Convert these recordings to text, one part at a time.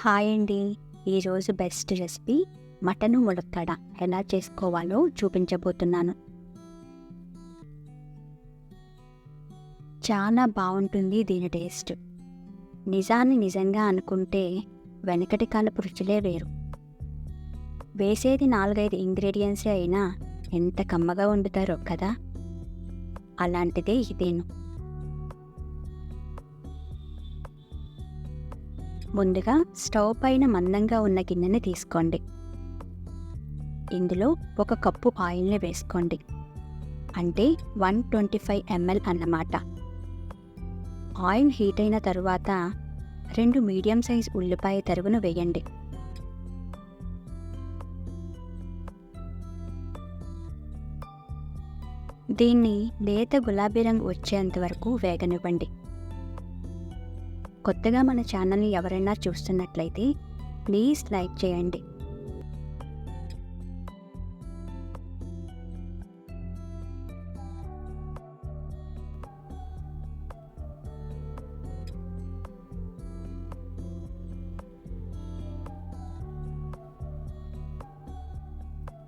Hi అండి. ఈరోజు best recipe mutton ములక్కాడ ఎలా చేసుకోవాలో చూపించబోతున్నాను. చాలా బాగుంటుంది దీని టేస్ట్. నిజంగా అనుకుంటే వెనకటి కాలపు రుచులే వేరు. వేసేది 4-5 ఇంగ్రీడియంట్సే అయినా ఎంత కమ్మగా వండుతారో కదా. అలాంటిదే ఇదేను. ముందుగా స్టవ్ పైన మందంగా ఉన్న గిన్నెని తీసుకోండి. ఇందులో 1 కప్పు ఆయిల్ని వేసుకోండి. అంటే 125 ml అన్నమాట. ఆయిల్ హీట్ అయిన తరువాత 2 మీడియం సైజ్ ఉల్లిపాయ తరుగును వేయండి. దీన్ని లేత గులాబీ రంగు వచ్చేంత వరకు వేగనివ్వండి. కొత్తగా మన ఛానల్ని ఎవరైనా చూస్తున్నట్లయితే ప్లీజ్ లైక్ చేయండి.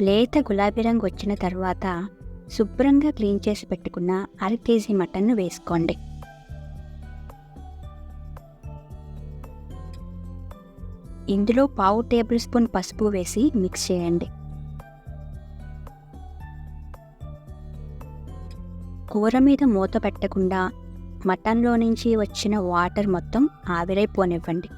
లేత గులాబీ రంగు వచ్చిన తర్వాత శుభ్రంగా క్లీన్ చేసి పెట్టుకున్న 1/2 కేజీ మటన్ను వేసుకోండి. ఇందులో 1/2 టేబుల్ స్పూన్ పసుపు వేసి మిక్స్ చేయండి. కూర మీద మూత పెట్టకుండా మటన్లో నుంచి వచ్చిన వాటర్ మొత్తం ఆవిరైపోనివ్వండి.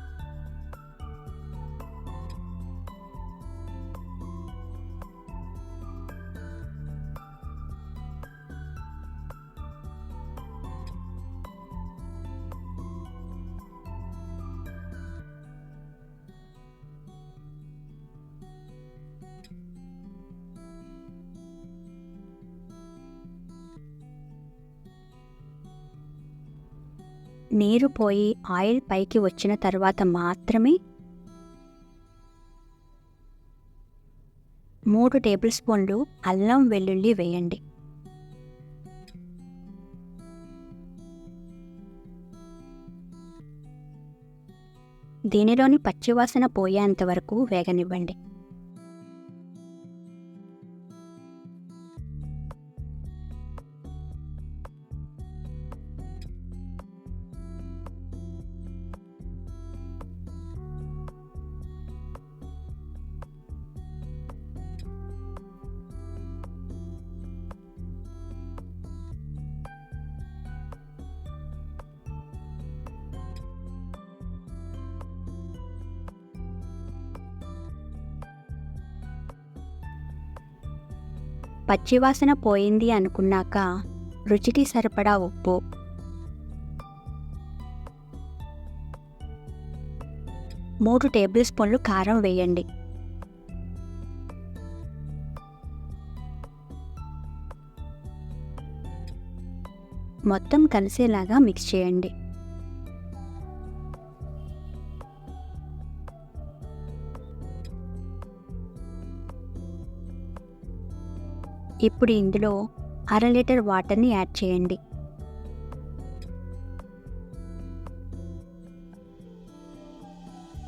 నీరు పోయి ఆయిల్ పైకి వచ్చిన తర్వాత మాత్రమే 3 టేబుల్ స్పూన్లు అల్లం వెల్లుల్లి వేయండి. దీనిలోని పచ్చివాసన పోయేంత వరకు వేగనివ్వండి. పచ్చివాసన పోయింది అనుకున్నాక రుచికి సరిపడా ఉప్పు, 3 టేబుల్ స్పూన్లు కారం వేయండి. మొత్తం కలిసేలాగా మిక్స్ చేయండి. ఇప్పుడు ఇందులో 1/2 లీటర్ వాటర్ని యాడ్ చేయండి.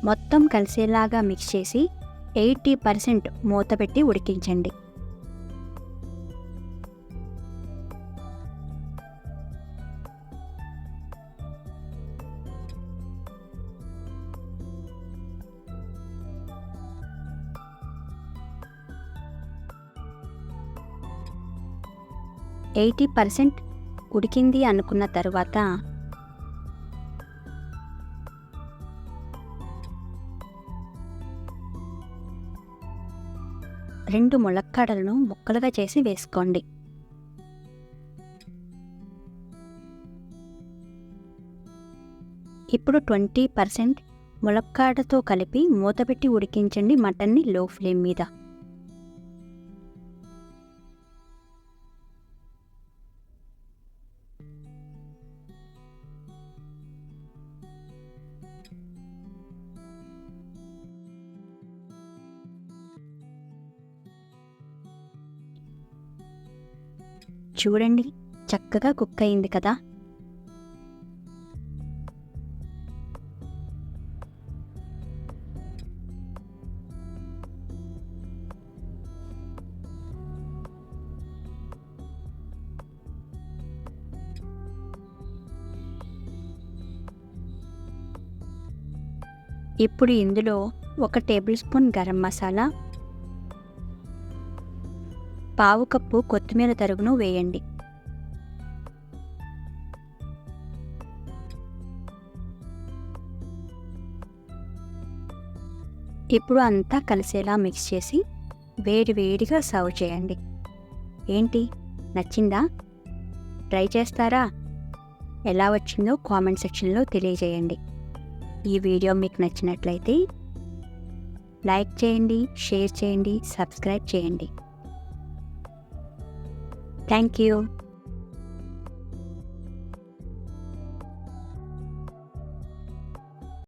మొత్తం కలిసేలాగా మిక్స్ చేసి 80% మూత పెట్టి ఉడికించండి. ఎయిటీ పర్సెంట్ ఉడికింది అనుకున్న తరువాత రెండు ములక్కాడలను ముక్కలుగా చేసి వేసుకోండి. ఇప్పుడు 20% ములక్కాడతో కలిపి మూతపెట్టి ఉడికించండి మటన్ని లో ఫ్లేమ్ మీద. చూడండి, చక్కగా కుక్ అయింది కదా. ఇప్పుడు ఇందులో 1 టేబుల్ స్పూన్ గరం మసాలా, పావు కప్పు కొత్తిమీర తరుగును వేయండి. ఇప్పుడు అంతా కలిసేలా మిక్స్ చేసి వేడివేడిగా సర్వ్ చేయండి. ఏంటి, నచ్చిందా? ట్రై చేస్తారా? ఎలా వచ్చిందో కామెంట్ సెక్షన్లో తెలియజేయండి. ఈ వీడియో మీకు నచ్చినట్లయితే లైక్ చేయండి, షేర్ చేయండి, సబ్స్క్రైబ్ చేయండి. Thank you.